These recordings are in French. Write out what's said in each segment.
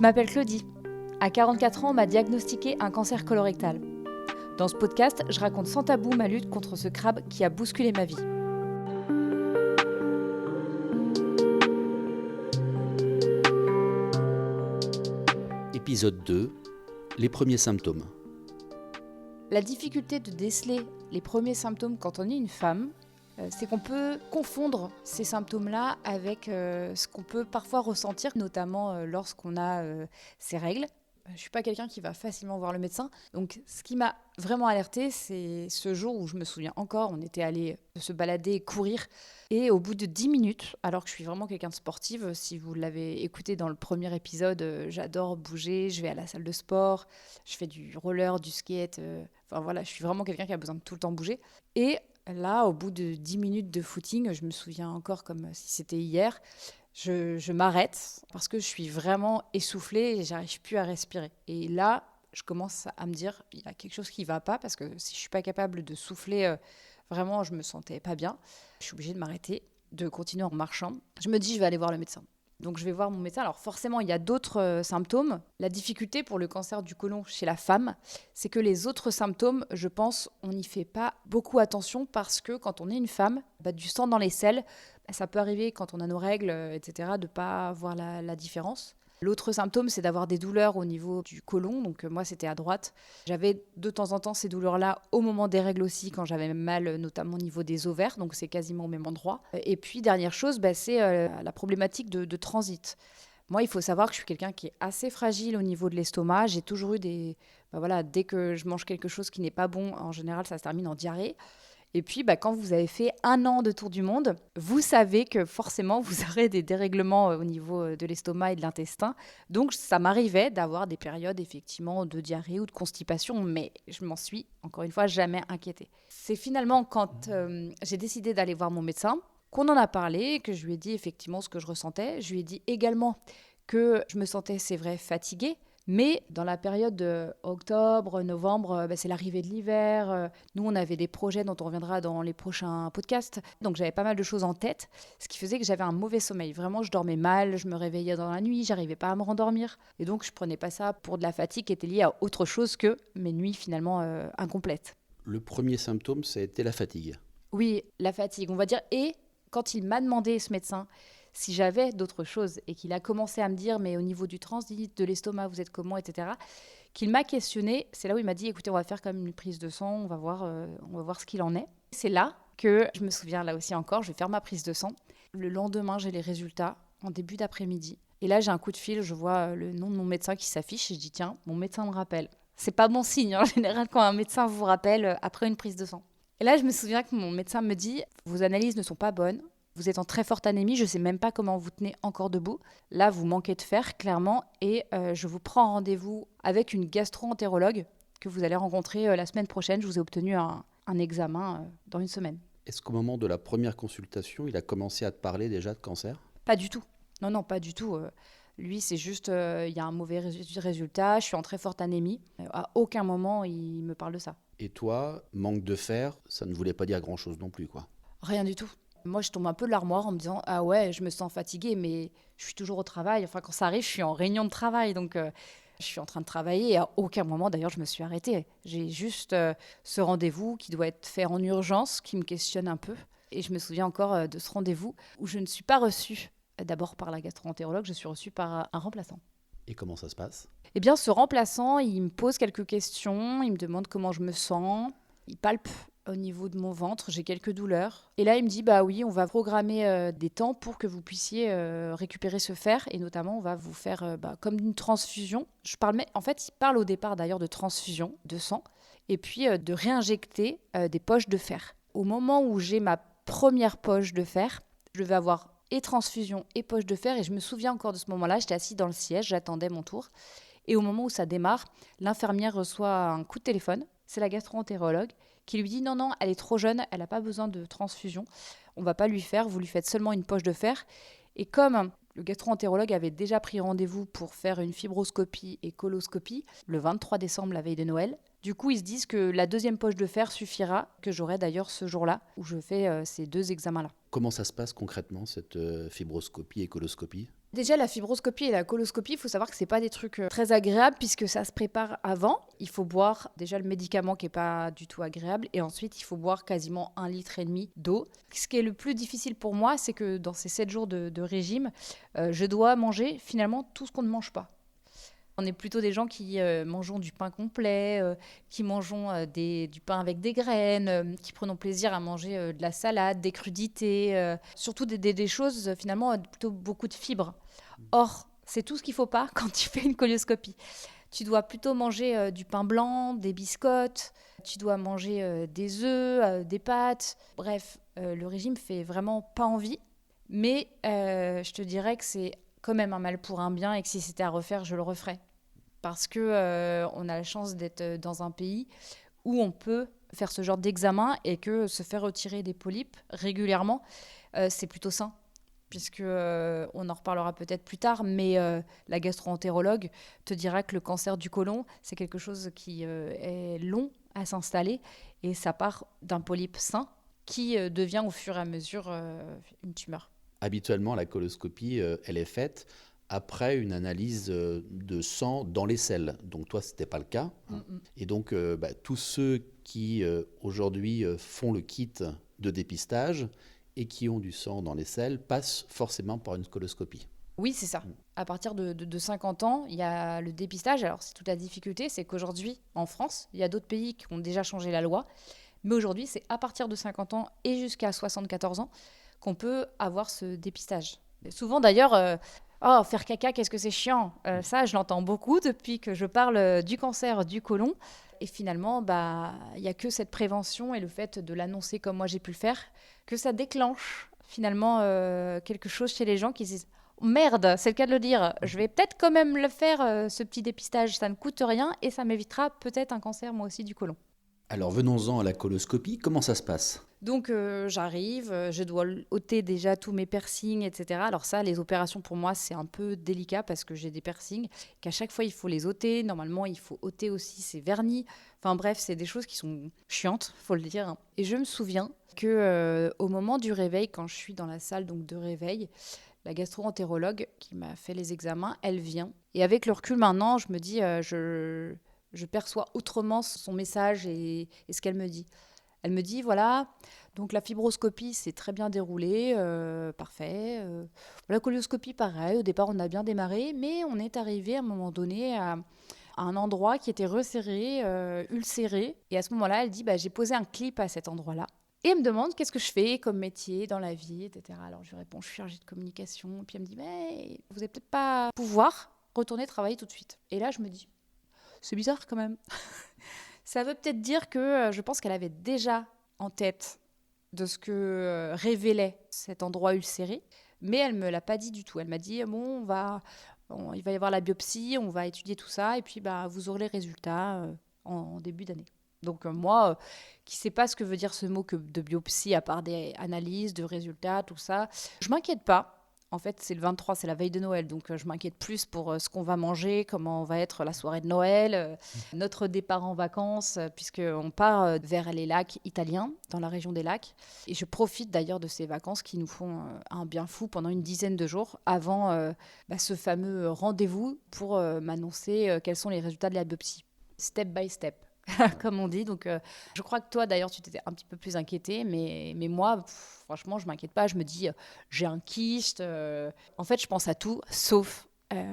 m'appelle Claudie. À 44 ans, on m'a diagnostiqué un cancer colorectal. Dans ce podcast, je raconte sans tabou ma lutte contre ce crabe qui a bousculé ma vie. Épisode 2, les premiers symptômes. La difficulté de déceler les premiers symptômes quand on est une femme, c'est qu'on peut confondre ces symptômes-là avec ce qu'on peut parfois ressentir, notamment lorsqu'on a ses règles. Je ne suis pas quelqu'un qui va facilement voir le médecin. Donc, ce qui m'a vraiment alertée, c'est ce jour où je me souviens encore, on était allé se balader, courir. Et au bout de 10 minutes, alors que je suis vraiment quelqu'un de sportive, si vous l'avez écouté dans le premier épisode, j'adore bouger, je vais à la salle de sport, je fais du roller, du skate. Enfin voilà, je suis vraiment quelqu'un qui a besoin de tout le temps bouger. Et là, au bout de 10 minutes de footing, je me souviens encore comme si c'était hier, je m'arrête parce que je suis vraiment essoufflée et j'arrive plus à respirer. Et là, je commence à me dire, il y a quelque chose qui ne va pas parce que si je ne suis pas capable de souffler, vraiment, je ne me sentais pas bien. Je suis obligée de m'arrêter, de continuer en marchant. Je me dis, je vais aller voir le médecin. Donc, je vais voir mon médecin. Alors, forcément, il y a d'autres symptômes. La difficulté pour le cancer du côlon chez la femme, c'est que les autres symptômes, je pense, on n'y fait pas beaucoup attention parce que quand on est une femme, du sang dans les selles, ça peut arriver quand on a nos règles, etc., de ne pas voir la différence. L'autre symptôme, c'est d'avoir des douleurs au niveau du côlon. Donc moi, c'était à droite. J'avais de temps en temps ces douleurs-là au moment des règles aussi, quand j'avais mal, notamment au niveau des ovaires. Donc c'est quasiment au même endroit. Et puis, dernière chose, c'est la problématique de transit. Moi, il faut savoir que je suis quelqu'un qui est assez fragile au niveau de l'estomac. J'ai toujours eu dès que je mange quelque chose qui n'est pas bon, en général, ça se termine en diarrhée. Et puis, quand vous avez fait 1 an de tour du monde, vous savez que forcément, vous aurez des dérèglements au niveau de l'estomac et de l'intestin. Donc, ça m'arrivait d'avoir des périodes, effectivement, de diarrhée ou de constipation, mais je m'en suis, encore une fois, jamais inquiétée. C'est finalement quand j'ai décidé d'aller voir mon médecin qu'on en a parlé, que je lui ai dit effectivement ce que je ressentais. Je lui ai dit également que je me sentais, c'est vrai, fatiguée. Mais dans la période de octobre, novembre, c'est l'arrivée de l'hiver. Nous, on avait des projets dont on reviendra dans les prochains podcasts. Donc, j'avais pas mal de choses en tête, ce qui faisait que j'avais un mauvais sommeil. Vraiment, je dormais mal, je me réveillais dans la nuit, j'arrivais pas à me rendormir. Et donc, je prenais pas ça pour de la fatigue qui était liée à autre chose que mes nuits finalement incomplètes. Le premier symptôme, ça a été la fatigue. Oui, la fatigue, on va dire. Et quand il m'a demandé, ce médecin, si j'avais d'autres choses et qu'il a commencé à me dire, mais au niveau du transit, de l'estomac, vous êtes comment, etc., qu'il m'a questionné, c'est là où il m'a dit, écoutez, on va faire comme une prise de sang, on va voir ce qu'il en est. C'est là que je me souviens, là aussi encore, je vais faire ma prise de sang. Le lendemain, j'ai les résultats en début d'après-midi. Et là, j'ai un coup de fil, je vois le nom de mon médecin qui s'affiche et je dis, tiens, mon médecin me rappelle. C'est pas bon signe, en général, quand un médecin vous rappelle après une prise de sang. Et là, je me souviens que mon médecin me dit, vos analyses ne sont pas bonnes. Vous êtes en très forte anémie, je ne sais même pas comment vous tenez encore debout. Là, vous manquez de fer, clairement, et je vous prends rendez-vous avec une gastro-entérologue que vous allez rencontrer la semaine prochaine. Je vous ai obtenu un examen dans une semaine. Est-ce qu'au moment de la première consultation, il a commencé à te parler déjà de cancer ? Pas du tout. Non, pas du tout. Lui, c'est juste, il y a un mauvais résultat, je suis en très forte anémie. À aucun moment, il me parle de ça. Et toi, manque de fer, ça ne voulait pas dire grand-chose non plus, quoi. Rien du tout. Moi, je tombe un peu de l'armoire en me disant « Ah ouais, je me sens fatiguée, mais je suis toujours au travail. » Enfin, quand ça arrive, je suis en réunion de travail, donc je suis en train de travailler. Et à aucun moment, d'ailleurs, je me suis arrêtée. J'ai juste ce rendez-vous qui doit être fait en urgence, qui me questionne un peu. Et je me souviens encore de ce rendez-vous où je ne suis pas reçue d'abord par la gastro-entérologue, je suis reçue par un remplaçant. Et comment ça se passe ? Eh bien, ce remplaçant, il me pose quelques questions, il me demande comment je me sens, il palpe au niveau de mon ventre, j'ai quelques douleurs. Et là, il me dit, oui, on va programmer des temps pour que vous puissiez récupérer ce fer. Et notamment, on va vous faire comme une transfusion. En fait, il parle au départ d'ailleurs de transfusion de sang. Et puis de réinjecter des poches de fer. Au moment où j'ai ma première poche de fer, je vais avoir et transfusion et poche de fer. Et je me souviens encore de ce moment-là, j'étais assise dans le siège, j'attendais mon tour. Et au moment où ça démarre, l'infirmière reçoit un coup de téléphone. C'est la gastro-entérologue qui lui dit non, elle est trop jeune, elle n'a pas besoin de transfusion. On ne va pas lui faire, vous lui faites seulement une poche de fer. Et comme le gastro-entérologue avait déjà pris rendez-vous pour faire une fibroscopie et coloscopie le 23 décembre, la veille de Noël, du coup, ils se disent que la deuxième poche de fer suffira, que j'aurai d'ailleurs ce jour-là, où je fais ces 2 examens-là. Comment ça se passe concrètement, cette fibroscopie et coloscopie? Déjà, la fibroscopie et la coloscopie, il faut savoir que c'est pas des trucs très agréables puisque ça se prépare avant. Il faut boire déjà le médicament qui est pas du tout agréable et ensuite il faut boire quasiment 1,5 litre d'eau. Ce qui est le plus difficile pour moi, c'est que dans ces 7 jours de régime, je dois manger finalement tout ce qu'on ne mange pas. On est plutôt des gens qui mangeons du pain complet, qui mangeons du pain avec des graines, qui prenons plaisir à manger de la salade, des crudités, surtout des choses finalement plutôt beaucoup de fibres. Or, c'est tout ce qu'il ne faut pas quand tu fais une colonoscopie. Tu dois plutôt manger du pain blanc, des biscottes, tu dois manger des œufs, des pâtes. Bref, le régime fait vraiment pas envie, mais je te dirais que c'est quand même un mal pour un bien et que si c'était à refaire, je le referais. Parce que on a la chance d'être dans un pays où on peut faire ce genre d'examen et que se faire retirer des polypes régulièrement, c'est plutôt sain. Puisque on en reparlera peut-être plus tard, mais la gastro-entérologue te dira que le cancer du côlon, c'est quelque chose qui est long à s'installer et ça part d'un polype sain qui devient au fur et à mesure une tumeur. Habituellement, la coloscopie, elle est faite après une analyse de sang dans les selles. Donc toi, ce n'était pas le cas. Hein. Et donc, tous ceux qui aujourd'hui font le kit de dépistage et qui ont du sang dans les selles passent forcément par une coloscopie. Oui, c'est ça. À partir de 50 ans, il y a le dépistage. Alors, c'est toute la difficulté, c'est qu'aujourd'hui, en France, il y a d'autres pays qui ont déjà changé la loi. Mais aujourd'hui, c'est à partir de 50 ans et jusqu'à 74 ans qu'on peut avoir ce dépistage. Et souvent, d'ailleurs... Oh, faire caca, qu'est-ce que c'est chiant. Ça, je l'entends beaucoup depuis que je parle du cancer du côlon. Et finalement, il n'y a que cette prévention et le fait de l'annoncer comme moi j'ai pu le faire, que ça déclenche finalement quelque chose chez les gens qui se disent « Merde, c'est le cas de le dire, je vais peut-être quand même le faire, ce petit dépistage, ça ne coûte rien et ça m'évitera peut-être un cancer moi aussi du côlon. » Alors venons-en à la coloscopie, comment ça se passe ? Donc j'arrive, je dois ôter déjà tous mes piercings, etc. Alors ça, les opérations pour moi, c'est un peu délicat parce que j'ai des piercings, qu'à chaque fois il faut les ôter. Normalement, il faut ôter aussi ces vernis. Enfin bref, c'est des choses qui sont chiantes, faut le dire. Et je me souviens que au moment du réveil, quand je suis dans la salle donc de réveil, la gastro-entérologue qui m'a fait les examens, elle vient. Et avec le recul maintenant, je me dis, je perçois autrement son message et ce qu'elle me dit. Elle me dit, voilà, donc la fibroscopie s'est très bien déroulée, parfait. La colonoscopie, pareil, au départ on a bien démarré, mais on est arrivé à un moment donné à un endroit qui était resserré, ulcéré. Et à ce moment-là, elle dit, j'ai posé un clip à cet endroit-là. Et elle me demande qu'est-ce que je fais comme métier dans la vie, etc. Alors je lui réponds, je suis chargée de communication. Et puis elle me dit, mais vous n'allez peut-être pas pouvoir retourner travailler tout de suite. Et là, je me dis, c'est bizarre quand même. Ça veut peut-être dire que je pense qu'elle avait déjà en tête de ce que révélait cet endroit ulcéré, mais elle ne me l'a pas dit du tout. Elle m'a dit, bon, il va y avoir la biopsie, on va étudier tout ça, et puis vous aurez les résultats en début d'année. Donc moi, qui ne sais pas ce que veut dire ce mot que de biopsie, à part des analyses, de résultats, tout ça, je ne m'inquiète pas. En fait, c'est le 23, c'est la veille de Noël, donc je m'inquiète plus pour ce qu'on va manger, comment va être la soirée de Noël, notre départ en vacances, puisqu'on part vers les lacs italiens, dans la région des lacs. Et je profite d'ailleurs de ces vacances qui nous font un bien fou pendant une dizaine de jours avant ce fameux rendez-vous pour m'annoncer quels sont les résultats de la biopsie. Step by step. Comme on dit. Donc, je crois que toi, d'ailleurs, tu t'étais un petit peu plus inquiétée, mais moi, franchement, je ne m'inquiète pas. Je me dis, j'ai un kyste. En fait, je pense à tout, sauf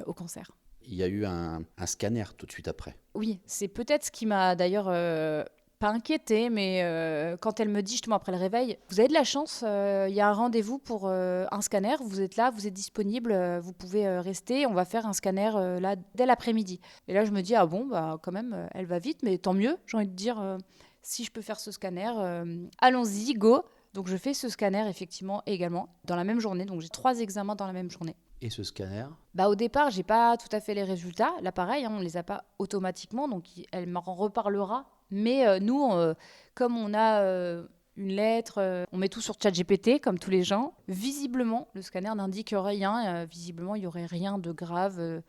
au cancer. Il y a eu un scanner tout de suite après. Oui, c'est peut-être ce qui m'a d'ailleurs pas inquiétée, mais quand elle me dit justement après le réveil, vous avez de la chance, il y a un rendez-vous pour un scanner, vous êtes là, vous êtes disponible, vous pouvez rester, on va faire un scanner là dès l'après-midi. Et là je me dis, ah bon, quand même, elle va vite, mais tant mieux, j'ai envie de dire, si je peux faire ce scanner, allons-y, go. Donc je fais ce scanner effectivement également dans la même journée, donc j'ai 3 examens dans la même journée. Et ce scanner ? Au départ, j'ai pas tout à fait les résultats. Là, pareil, on les a pas automatiquement, donc elle m'en reparlera. Mais nous, comme on a une lettre, on met tout sur ChatGPT, comme tous les gens. Visiblement, le scanner n'indique rien. Visiblement, il y aurait rien de grave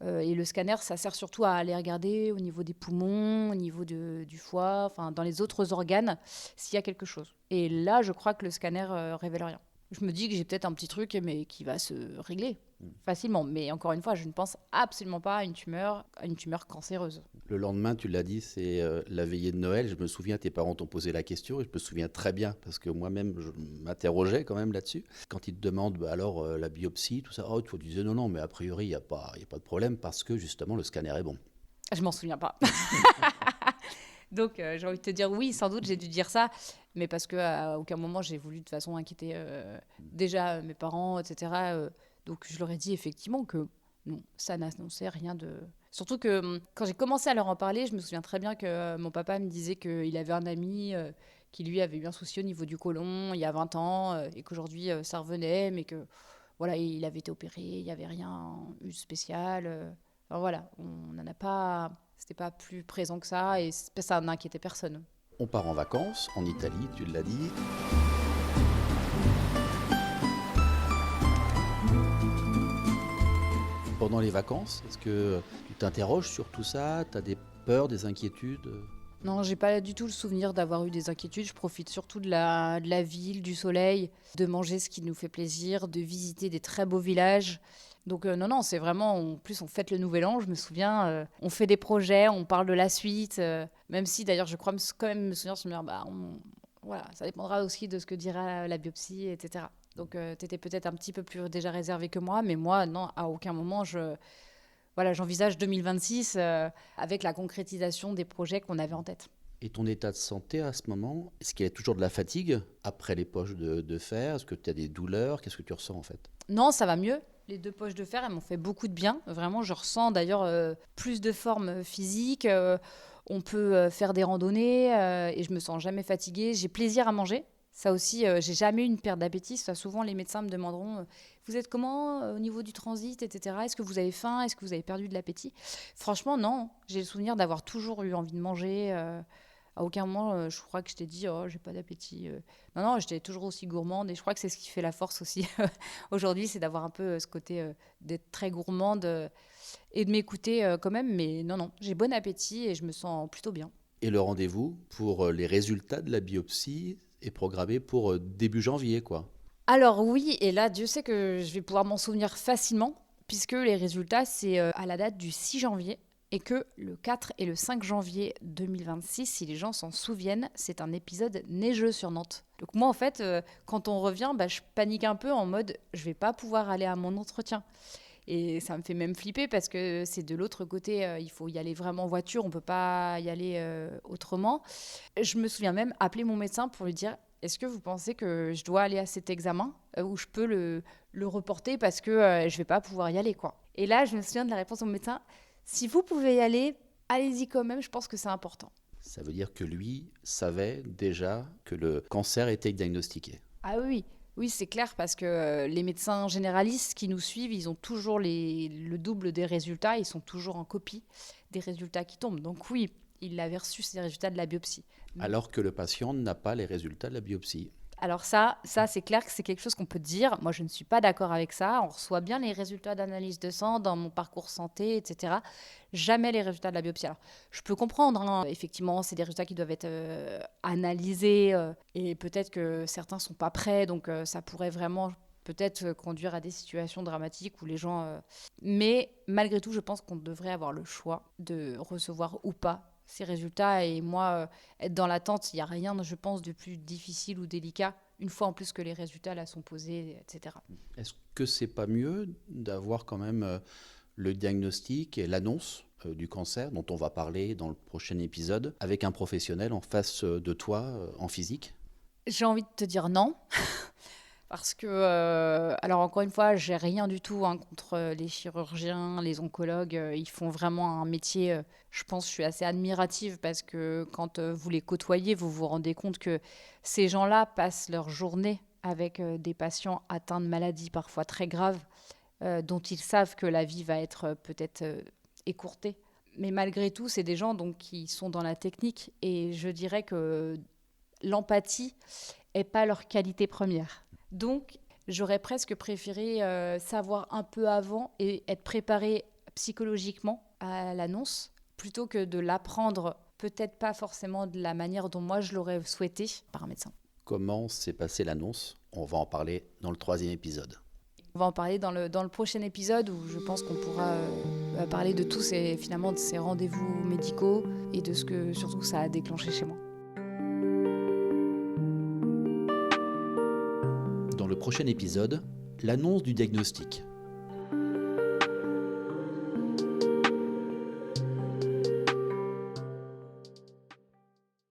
Et le scanner, ça sert surtout à aller regarder au niveau des poumons, au niveau du foie, enfin dans les autres organes, s'il y a quelque chose. Et là, je crois que le scanner révèle rien. Je me dis que j'ai peut-être un petit truc, mais qui va se régler facilement. Mais encore une fois, je ne pense absolument pas à une tumeur cancéreuse. Le lendemain, tu l'as dit, c'est la veillée de Noël. Je me souviens, tes parents t'ont posé la question et je me souviens très bien parce que moi-même, je m'interrogeais quand même là-dessus. Quand ils te demandent alors la biopsie, tout ça, tu disais non, mais a priori, il n'y a pas de problème parce que justement, le scanner est bon. Je m'en souviens pas. Donc, j'ai envie de te dire oui, sans doute, j'ai dû dire ça, mais parce qu'à aucun moment, j'ai voulu de toute façon inquiéter déjà mes parents, etc. Donc, je leur ai dit effectivement que non, ça n'annonçait rien de... Surtout que quand j'ai commencé à leur en parler, je me souviens très bien que mon papa me disait qu'il avait un ami qui, lui, avait eu un souci au niveau du côlon il y a 20 ans et qu'aujourd'hui, ça revenait, mais que voilà, il avait été opéré, il n'y avait rien eu de spécial. Enfin, voilà, on n'en a pas... C'était pas plus présent que ça et ça n'inquiétait personne. On part en vacances en Italie, tu l'as dit. Pendant les vacances, est-ce que tu t'interroges sur tout ça? Tu as des peurs, des inquiétudes? Non, j'ai pas du tout le souvenir d'avoir eu des inquiétudes. Je profite surtout de la ville, du soleil, de manger ce qui nous fait plaisir, de visiter des très beaux villages. Donc non, c'est vraiment, en plus on fête le Nouvel An, je me souviens, on fait des projets, on parle de la suite, même si d'ailleurs je crois quand même me souvenir, je me dis, voilà, ça dépendra aussi de ce que dira la biopsie, etc. Donc tu étais peut-être un petit peu plus déjà réservé que moi, mais moi, non, à aucun moment, j'envisage 2026 avec la concrétisation des projets qu'on avait en tête. Et ton état de santé à ce moment, est-ce qu'il y a toujours de la fatigue après les poches de fer? Est-ce que tu as des douleurs? Qu'est-ce que tu ressens en fait? Non, ça va mieux. Les 2 poches de fer, elles m'ont fait beaucoup de bien. Vraiment, je ressens d'ailleurs plus de forme physique. On peut faire des randonnées et je me sens jamais fatiguée. J'ai plaisir à manger. Ça aussi, j'ai jamais eu une perte d'appétit. Ça, souvent, les médecins me demanderont vous êtes comment au niveau du transit, etc. Est-ce que vous avez faim? Est-ce que vous avez perdu de l'appétit? Franchement, non. J'ai le souvenir d'avoir toujours eu envie de manger. À aucun moment, je crois que je t'ai dit oh, j'ai pas d'appétit. Non, j'étais toujours aussi gourmande et je crois que c'est ce qui fait la force aussi aujourd'hui, c'est d'avoir un peu ce côté d'être très gourmande et de m'écouter quand même. Mais non, j'ai bon appétit et je me sens plutôt bien. Et le rendez-vous pour les résultats de la biopsie est programmé pour début janvier, quoi. Alors oui, et là, Dieu sait que je vais pouvoir m'en souvenir facilement, puisque les résultats, c'est à la date du 6 janvier, et que le 4 et le 5 janvier 2026, si les gens s'en souviennent, c'est un épisode neigeux sur Nantes. Donc moi, en fait, quand on revient, je panique un peu en mode, je vais pas pouvoir aller à mon entretien. Et ça me fait même flipper parce que c'est de l'autre côté, il faut y aller vraiment en voiture, on peut pas y aller autrement. Je me souviens même appeler mon médecin pour lui dire est-ce que vous pensez que je dois aller à cet examen ou je peux le reporter parce que je vais pas pouvoir y aller quoi. Et là, je me souviens de la réponse de mon médecin si vous pouvez y aller, allez-y quand même, je pense que c'est important. Ça veut dire que lui savait déjà que le cancer était diagnostiqué. Ah oui. Oui, c'est clair parce que les médecins généralistes qui nous suivent, ils ont toujours le double des résultats, ils sont toujours en copie des résultats qui tombent. Donc oui, il avait reçu ces résultats de la biopsie. Alors que le patient n'a pas les résultats de la biopsie. Alors ça c'est clair que c'est quelque chose qu'on peut dire. Moi, je ne suis pas d'accord avec ça. On reçoit bien les résultats d'analyse de sang dans mon parcours santé, etc. Jamais les résultats de la biopsie. Alors, je peux comprendre, hein. Effectivement, c'est des résultats qui doivent être analysés et peut-être que certains ne sont pas prêts, donc ça pourrait vraiment peut-être conduire à des situations dramatiques où les gens... Mais malgré tout, je pense qu'on devrait avoir le choix de recevoir ou pas ces résultats. Et moi, être dans l'attente, il n'y a rien, je pense, de plus difficile ou délicat, une fois en plus que les résultats là sont posés, etc. Est-ce que c'est pas mieux d'avoir quand même le diagnostic et l'annonce du cancer, dont on va parler dans le prochain épisode, avec un professionnel en face de toi, en physique? J'ai envie de te dire non. Parce que, alors encore une fois, j'ai rien du tout contre les chirurgiens, les oncologues. Ils font vraiment un métier, je pense, je suis assez admirative parce que quand vous les côtoyez, vous vous rendez compte que ces gens-là passent leur journée avec des patients atteints de maladies parfois très graves, dont ils savent que la vie va être peut-être écourtée. Mais malgré tout, c'est des gens donc, qui sont dans la technique et je dirais que l'empathie n'est pas leur qualité première. Donc, j'aurais presque préféré savoir un peu avant et être préparée psychologiquement à l'annonce, plutôt que de l'apprendre, peut-être pas forcément de la manière dont moi je l'aurais souhaité, par un médecin. Comment s'est passée l'annonce? On va en parler dans le 3e épisode. On va en parler dans le prochain épisode où je pense qu'on pourra parler de tous finalement de ces rendez-vous médicaux et de ce que surtout ça a déclenché chez moi. Dans le prochain épisode, l'annonce du diagnostic.